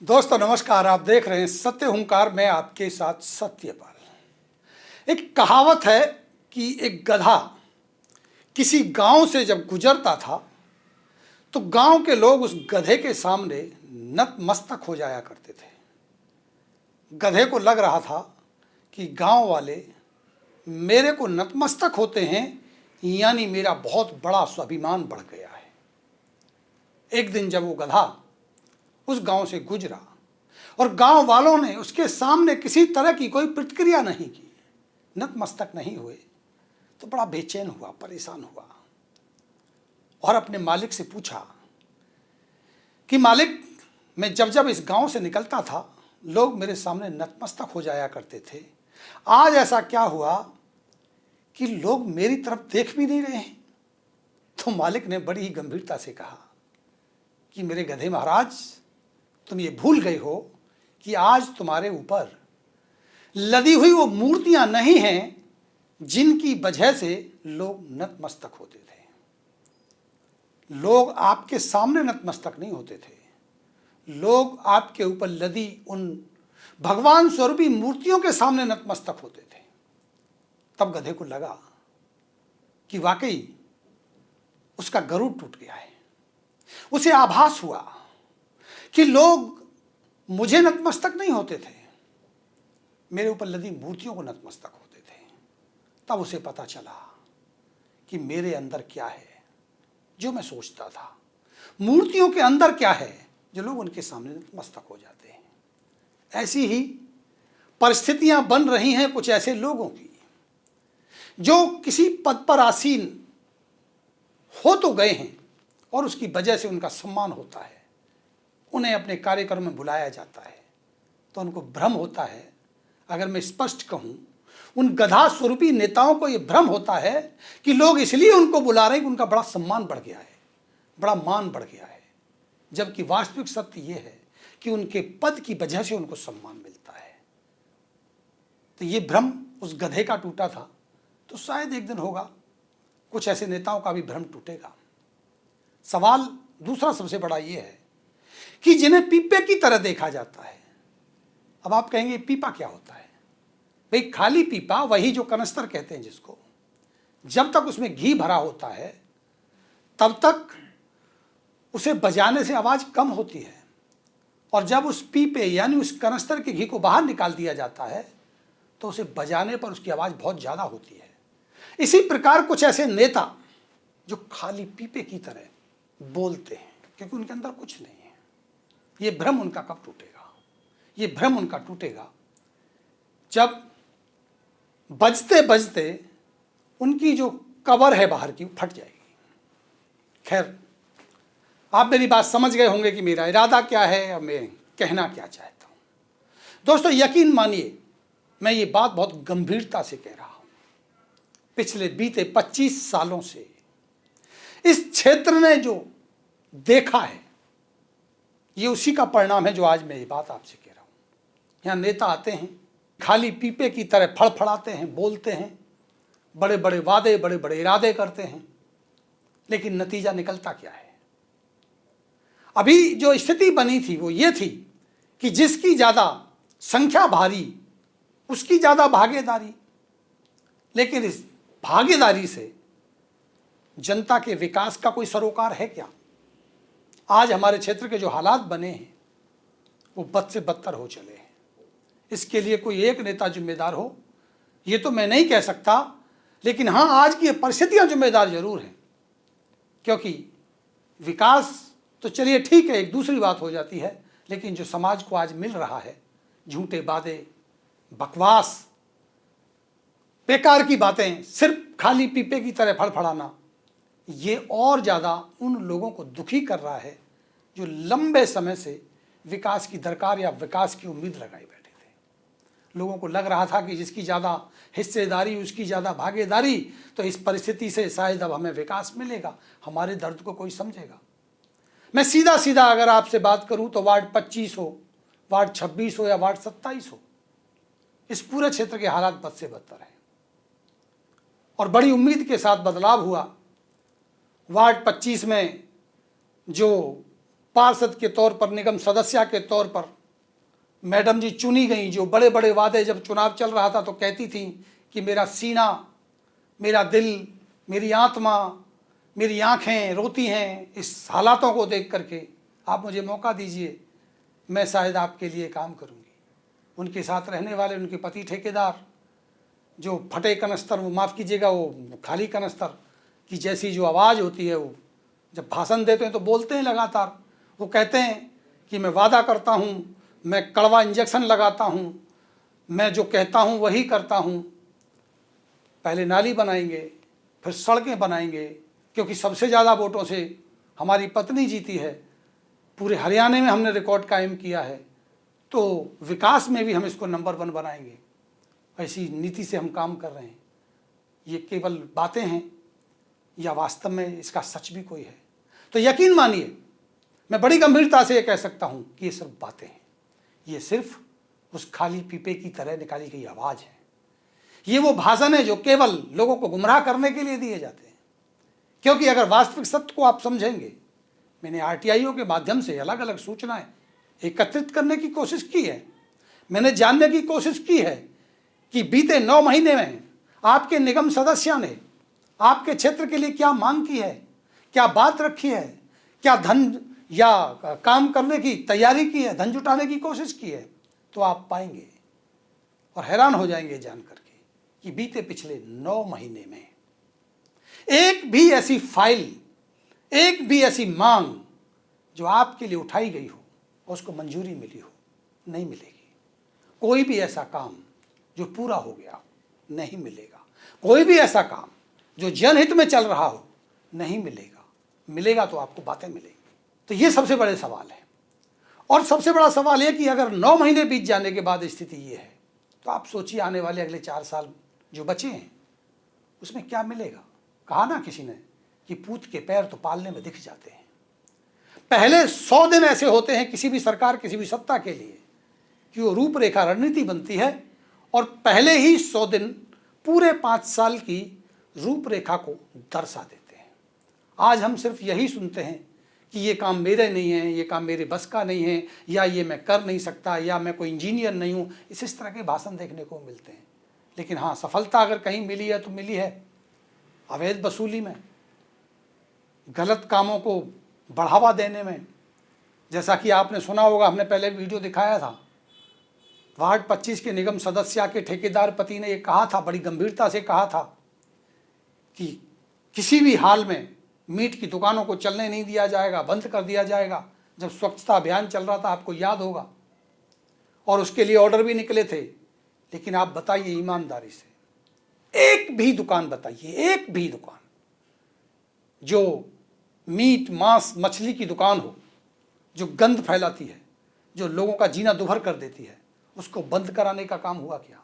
दोस्तों नमस्कार। आप देख रहे हैं सत्य हुंकार में आपके साथ सत्यपाल। एक कहावत है कि एक गधा किसी गांव से जब गुजरता था तो गांव के लोग उस गधे के सामने नतमस्तक हो जाया करते थे। गधे को लग रहा था कि गांव वाले मेरे को नतमस्तक होते हैं, यानी मेरा बहुत बड़ा स्वाभिमान बढ़ गया है। एक दिन जब वो गधा उस गांव से गुजरा और गांव वालों ने उसके सामने किसी तरह की कोई प्रतिक्रिया नहीं की, नतमस्तक नहीं हुए, तो बड़ा बेचैन हुआ, परेशान हुआ और अपने मालिक से पूछा कि मालिक, मैं जब जब इस गांव से निकलता था लोग मेरे सामने नतमस्तक हो जाया करते थे, आज ऐसा क्या हुआ कि लोग मेरी तरफ देख भी नहीं रहे हैं। तो मालिक ने बड़ी ही गंभीरता से कहा कि मेरे गधे महाराज, तुम ये भूल गए हो कि आज तुम्हारे ऊपर लदी हुई वो मूर्तियां नहीं हैं जिनकी वजह से लोग नतमस्तक होते थे। लोग आपके सामने नतमस्तक नहीं होते थे, लोग आपके ऊपर लदी उन भगवान स्वरूपी मूर्तियों के सामने नतमस्तक होते थे। तब गधे को लगा कि वाकई उसका गरुड़ टूट गया है। उसे आभास हुआ कि लोग मुझे नतमस्तक नहीं होते थे, मेरे ऊपर लदी मूर्तियों को नतमस्तक होते थे। तब उसे पता चला कि मेरे अंदर क्या है जो मैं सोचता था, मूर्तियों के अंदर क्या है जो लोग उनके सामने नतमस्तक हो जाते हैं। ऐसी ही परिस्थितियां बन रही हैं कुछ ऐसे लोगों की जो किसी पद पर आसीन हो तो गए हैं और उसकी वजह से उनका सम्मान होता है, उन्हें अपने कार्यक्रम में बुलाया जाता है, तो उनको भ्रम होता है। अगर मैं स्पष्ट कहूं, उन गधा स्वरूपी नेताओं को यह भ्रम होता है कि लोग इसलिए उनको बुला रहे हैं कि उनका बड़ा सम्मान बढ़ गया है, बड़ा मान बढ़ गया है, जबकि वास्तविक सत्य यह है कि उनके पद की वजह से उनको सम्मान मिलता है। तो ये भ्रम उस गधे का टूटा था, तो शायद एक दिन होगा कुछ ऐसे नेताओं का भी भ्रम टूटेगा। सवाल दूसरा सबसे बड़ा ये है कि जिन्हें पीपे की तरह देखा जाता है। अब आप कहेंगे पीपा क्या होता है? भाई, खाली पीपा, वही जो कनस्तर कहते हैं जिसको, जब तक उसमें घी भरा होता है तब तक उसे बजाने से आवाज कम होती है, और जब उस पीपे यानी उस कनस्तर के घी को बाहर निकाल दिया जाता है तो उसे बजाने पर उसकी आवाज बहुत ज्यादा होती है। इसी प्रकार कुछ ऐसे नेता जो खाली पीपे की तरह बोलते हैं क्योंकि उनके अंदर कुछ नहीं है, ये भ्रम उनका कब टूटेगा? ये भ्रम उनका टूटेगा जब बजते बजते उनकी जो कबर है बाहर की, वो फट जाएगी। खैर, आप मेरी बात समझ गए होंगे कि मेरा इरादा क्या है और मैं कहना क्या चाहता हूं। दोस्तों, यकीन मानिए, मैं ये बात बहुत गंभीरता से कह रहा हूं। पिछले बीते 25 सालों से इस क्षेत्र ने जो देखा है, ये उसी का परिणाम है जो आज मैं ये बात आपसे कह रहा हूं। यहां नेता आते हैं, खाली पीपे की तरह फड़फड़ाते हैं, बोलते हैं, बड़े बड़े वादे, बड़े बड़े इरादे करते हैं, लेकिन नतीजा निकलता क्या है? अभी जो स्थिति बनी थी वो ये थी कि जिसकी ज्यादा संख्या भारी उसकी ज्यादा भागीदारी, लेकिन इस भागीदारी से जनता के विकास का कोई सरोकार है क्या? आज हमारे क्षेत्र के जो हालात बने हैं वो बद से बदतर हो चले हैं। इसके लिए कोई एक नेता जिम्मेदार हो ये तो मैं नहीं कह सकता, लेकिन हाँ, आज की परिस्थितियां जिम्मेदार जरूर हैं। क्योंकि विकास तो चलिए ठीक है, एक दूसरी बात हो जाती है, लेकिन जो समाज को आज मिल रहा है, झूठे वादे, बकवास, बेकार की बातें, सिर्फ खाली पीपे की तरह फड़फड़ाना, ये और ज़्यादा उन लोगों को दुखी कर रहा है जो लंबे समय से विकास की दरकार या विकास की उम्मीद लगाए बैठे थे। लोगों को लग रहा था कि जिसकी ज़्यादा हिस्सेदारी, उसकी ज़्यादा भागीदारी, तो इस परिस्थिति से शायद अब हमें विकास मिलेगा, हमारे दर्द को कोई समझेगा। मैं सीधा सीधा अगर आपसे बात करूं तो वार्ड 25 हो, वार्ड 26 हो या वार्ड 27 हो, इस पूरे क्षेत्र के हालात बद से बदतर हैं। और बड़ी उम्मीद के साथ बदलाव हुआ। वार्ड 25 में जो पार्षद के तौर पर, निगम सदस्य के तौर पर मैडम जी चुनी गई, जो बड़े बड़े वादे जब चुनाव चल रहा था तो कहती थी कि मेरा सीना, मेरा दिल, मेरी आत्मा, मेरी आंखें रोती हैं इस हालातों को देख करके, आप मुझे मौका दीजिए, मैं शायद आपके लिए काम करूंगी। उनके साथ रहने वाले उनके पति ठेकेदार, जो फटे कनस्तर, वो माफ़ कीजिएगा, वो खाली कनस्तर की जैसी जो आवाज़ होती है, वो जब भाषण देते हैं तो बोलते हैं लगातार। वो कहते हैं कि मैं वादा करता हूँ, मैं कड़वा इंजेक्शन लगाता हूँ, मैं जो कहता हूँ वही करता हूँ। पहले नाली बनाएंगे, फिर सड़कें बनाएंगे, क्योंकि सबसे ज़्यादा वोटों से हमारी पत्नी जीती है, पूरे हरियाणा में हमने रिकॉर्ड कायम किया है, तो विकास में भी हम इसको नंबर 1 बनाएंगे। ऐसी नीति से हम काम कर रहे हैं। ये केवल बातें हैं या वास्तव में इसका सच भी कोई है? तो यकीन मानिए, मैं बड़ी गंभीरता से ये कह सकता हूँ कि ये सिर्फ बातें हैं, ये सिर्फ उस खाली पीपे की तरह निकाली गई आवाज़ है। ये वो भाषण है जो केवल लोगों को गुमराह करने के लिए दिए जाते हैं। क्योंकि अगर वास्तविक सत्य को आप समझेंगे, मैंने आरटीआईओ के माध्यम से अलग अलग सूचनाएं एकत्रित करने की कोशिश की है। मैंने जानने की कोशिश की है कि बीते 9 महीने में आपके निगम सदस्य ने आपके क्षेत्र के लिए क्या मांग की है, क्या बात रखी है, क्या धन या काम करने की तैयारी की है, धन जुटाने की कोशिश की है, तो आप पाएंगे और हैरान हो जाएंगे जान करके कि बीते पिछले 9 महीने में एक भी ऐसी फाइल, एक भी ऐसी मांग जो आपके लिए उठाई गई हो और उसको मंजूरी मिली हो, नहीं मिलेगी। कोई भी ऐसा काम जो पूरा हो गया नहीं मिलेगा। कोई भी ऐसा काम जो जनहित में चल रहा हो नहीं मिलेगा। मिलेगा तो आपको बातें मिलेंगी। तो ये सबसे बड़े सवाल है। और सबसे बड़ा सवाल यह कि अगर 9 महीने बीत जाने के बाद स्थिति ये है, तो आप सोचिए आने वाले अगले 4 साल जो बचे हैं उसमें क्या मिलेगा। कहा ना किसी ने कि पूत के पैर तो पालने में दिख जाते हैं। पहले 100 दिन ऐसे होते हैं किसी भी सरकार, किसी भी सत्ता के लिए कि वो रूपरेखा रणनीति बनती है और पहले ही 100 दिन पूरे 5 साल की रूपरेखा को दर्शा देते हैं। आज हम सिर्फ यही सुनते हैं कि ये काम मेरे नहीं है, ये काम मेरे बस का नहीं है, या ये मैं कर नहीं सकता, या मैं कोई इंजीनियर नहीं हूँ। इस तरह के भाषण देखने को मिलते हैं। लेकिन हाँ, सफलता अगर कहीं मिली है तो मिली है अवैध वसूली में, गलत कामों को बढ़ावा देने में। जैसा कि आपने सुना होगा, हमने पहले वीडियो दिखाया था, वार्ड 25 के निगम सदस्य के ठेकेदार पति ने ये कहा था, बड़ी गंभीरता से कहा था कि किसी भी हाल में मीट की दुकानों को चलने नहीं दिया जाएगा, बंद कर दिया जाएगा। जब स्वच्छता अभियान चल रहा था, आपको याद होगा, और उसके लिए ऑर्डर भी निकले थे। लेकिन आप बताइए ईमानदारी से, एक भी दुकान बताइए, एक भी दुकान जो मीट, मांस, मछली की दुकान हो, जो गंध फैलाती है, जो लोगों का जीना दुभर कर देती है, उसको बंद कराने का काम हुआ क्या?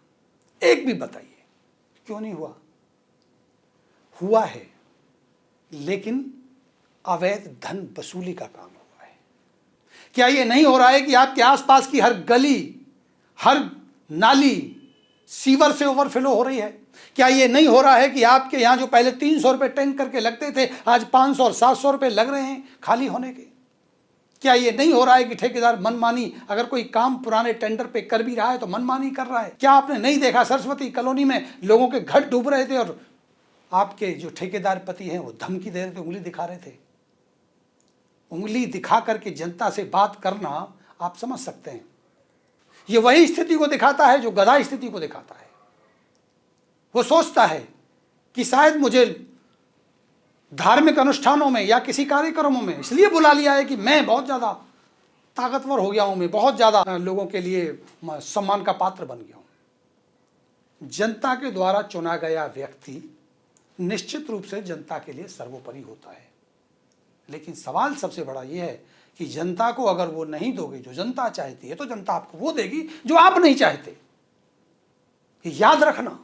एक भी बताइए। क्यों नहीं हुआ? हुआ है, लेकिन अवैध धन वसूली का काम हुआ है। क्या ये नहीं हो रहा है कि आपके आसपास की हर गली, हर नाली सीवर से ओवरफ्लो हो रही है? क्या ये नहीं हो रहा है कि आपके यहाँ जो पहले 300 रुपये टैंक करके लगते थे, आज 500 और 700 रुपये लग रहे हैं खाली होने के? क्या ये नहीं हो रहा है कि ठेकेदार मनमानी, अगर कोई काम पुराने टेंडर पे कर भी रहा है तो मनमानी कर रहा है? क्या आपने नहीं देखा सरस्वती कॉलोनी में लोगों के घर डूब रहे थे और आपके जो ठेकेदार पति हैं वो धमकी दे रहे थे, उंगली दिखा रहे थे? उंगली दिखा करके जनता से बात करना, आप समझ सकते हैं, ये वही स्थिति को दिखाता है जो गधा स्थिति को दिखाता है। वो सोचता है कि शायद मुझे धार्मिक अनुष्ठानों में या किसी कार्यक्रमों में इसलिए बुला लिया है कि मैं बहुत ज़्यादा ताकतवर हो गया हूँ, मैं बहुत ज़्यादा लोगों के लिए सम्मान का पात्र बन गया हूँ। जनता के द्वारा चुना गया व्यक्ति निश्चित रूप से जनता के लिए सर्वोपरि होता है। लेकिन सवाल सबसे बड़ा ये है कि जनता को अगर वो नहीं दोगे जो जनता चाहती है, तो जनता आपको वो देगी जो आप नहीं चाहते। याद रखना,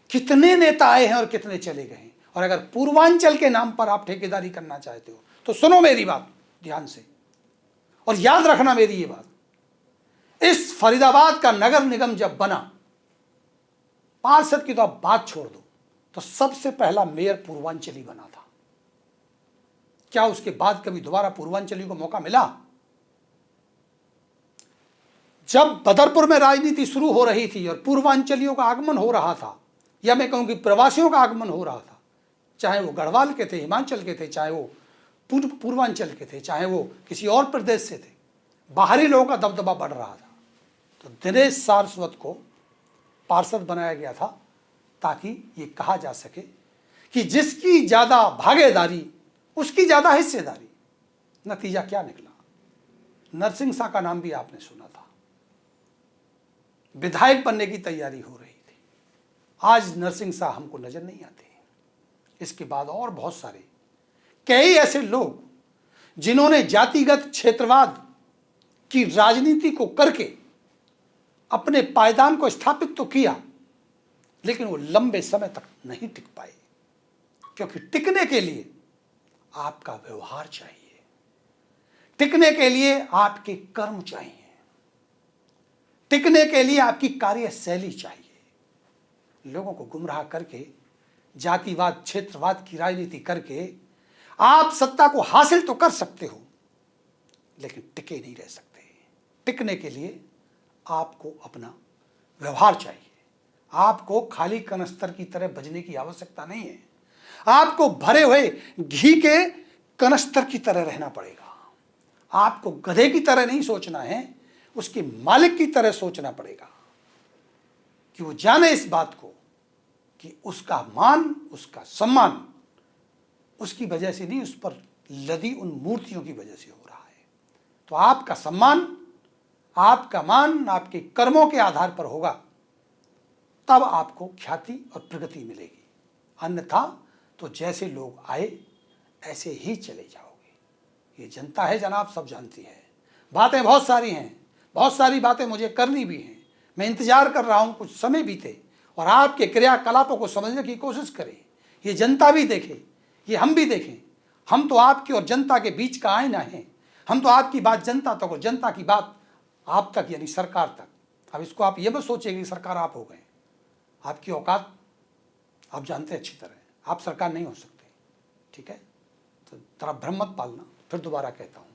कितने नेता आए हैं और कितने चले गए हैं। और अगर पूर्वांचल के नाम पर आप ठेकेदारी करना चाहते हो तो सुनो मेरी बात ध्यान से, और याद रखना मेरी ये बात। इस फरीदाबाद का नगर निगम जब बना, पार्षद की तो आप बात छोड़ दो, तो सबसे पहला मेयर पूर्वांचली बना था। क्या उसके बाद कभी दोबारा पूर्वांचलियों को मौका मिला? जब बदरपुर में राजनीति शुरू हो रही थी और पूर्वांचलियों का आगमन हो रहा था, या मैं कहूं कि प्रवासियों का आगमन हो रहा था, चाहे वो गढ़वाल के थे, हिमाचल के थे, चाहे वो पूर्वांचल के थे, चाहे वो किसी और प्रदेश से थे, बाहरी लोगों का दबदबा बढ़ रहा था। तो दिनेश सारस्वत को पार्षद बनाया गया था ताकि ये कहा जा सके कि जिसकी ज़्यादा भागीदारी उसकी ज़्यादा हिस्सेदारी। नतीजा क्या निकला? नरसिंह शाह का नाम भी आपने सुना था, विधायक बनने की तैयारी हो रही थी। आज नरसिंह शाह हमको नजर नहीं आते। इसके बाद और बहुत सारे कई ऐसे लोग जिन्होंने जातिगत क्षेत्रवाद की राजनीति को करके अपने पायदान को स्थापित तो किया, लेकिन वो लंबे समय तक नहीं टिक पाए, क्योंकि टिकने के लिए आपका व्यवहार चाहिए, टिकने के लिए आपके कर्म चाहिए, टिकने के लिए आपकी कार्यशैली चाहिए। लोगों को गुमराह करके जातिवाद क्षेत्रवाद की राजनीति करके आप सत्ता को हासिल तो कर सकते हो, लेकिन टिके नहीं रह सकते। टिकने के लिए आपको अपना व्यवहार चाहिए। आपको खाली कनस्तर की तरह बजने की आवश्यकता नहीं है। आपको भरे हुए घी के कनस्तर की तरह रहना पड़ेगा। आपको गधे की तरह नहीं सोचना है, उसके मालिक की तरह सोचना पड़ेगा, कि वो जाने इस बात को कि उसका मान, उसका सम्मान उसकी वजह से नहीं, उस पर लदी उन मूर्तियों की वजह से हो रहा है। तो आपका सम्मान, आपका मान आपके कर्मों के आधार पर होगा, तब आपको ख्याति और प्रगति मिलेगी। अन्यथा तो जैसे लोग आए ऐसे ही चले जाओगे। ये जनता है जनाब, सब जानती है। बातें बहुत सारी हैं, बहुत सारी बातें मुझे करनी भी हैं। मैं इंतजार कर रहा हूं कुछ समय बीते और आपके क्रियाकलापों को समझने की कोशिश करें। ये जनता भी देखे, ये हम भी देखें। हम तो आपकी और जनता के बीच का आईना है। हम तो आपकी बात जनता तक और जनता की बात आप तक, यानी सरकार तक। अब इसको आप ये मत सोचिए कि सरकार आप हो गए। आपकी औकात आप जानते हैं अच्छी तरह, आप सरकार नहीं हो सकते, ठीक है? तो तरह भ्रम मत पालना। फिर दोबारा कहता हूँ,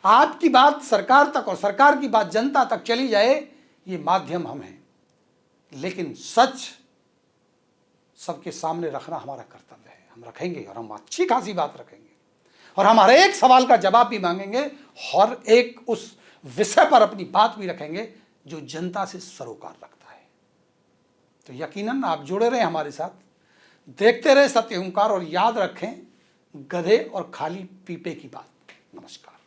आपकी बात सरकार तक और सरकार की बात जनता तक चली जाए, ये माध्यम हम हैं, लेकिन सच सबके सामने रखना हमारा कर्तव्य है। हम रखेंगे और हम अच्छी खासी बात रखेंगे और हम हर एक सवाल का जवाब भी मांगेंगे, हर एक उस विषय पर अपनी बात भी रखेंगे जो जनता से सरोकार रखता है। तो यकीनन आप जुड़े रहें हमारे साथ, देखते रहे सत्य हुंकार और याद रखें गधे और खाली पीपे की बात। नमस्कार।